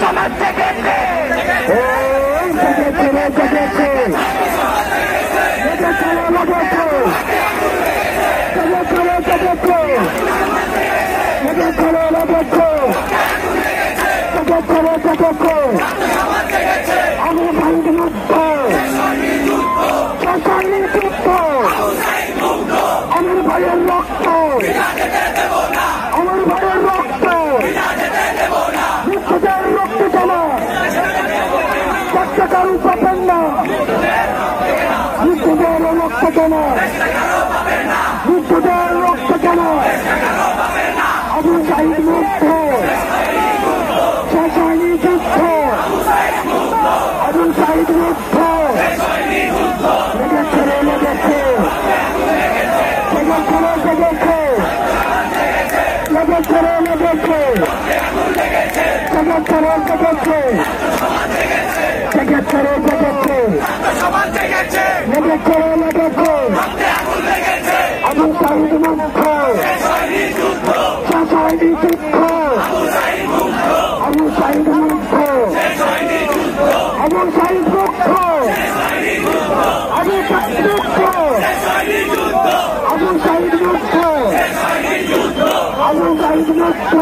সমাজ জেগেছে আমার ভাইয়ের রক্ত আমার ভাইয়ের রক্ত মুক্তিদের রক্ত জমা কারু পাবেন না মুক্তিদের রক্ত জমা মুক্তিদের রক্ত জমা আবু সাইদ মুক্ত শেষাইনি যুদ্ধ আবু সাইদ মুক্ত লেগেছে লেগেছে আবু সাইদ মুক্ত শেষাইনি যুদ্ধ আবু সাইদ মুক্ত আবু সাইদ মুক্ত আবু সাইদ মুক্ত আবু সাইদ মুক্ত আবু সাইদ মুক্ত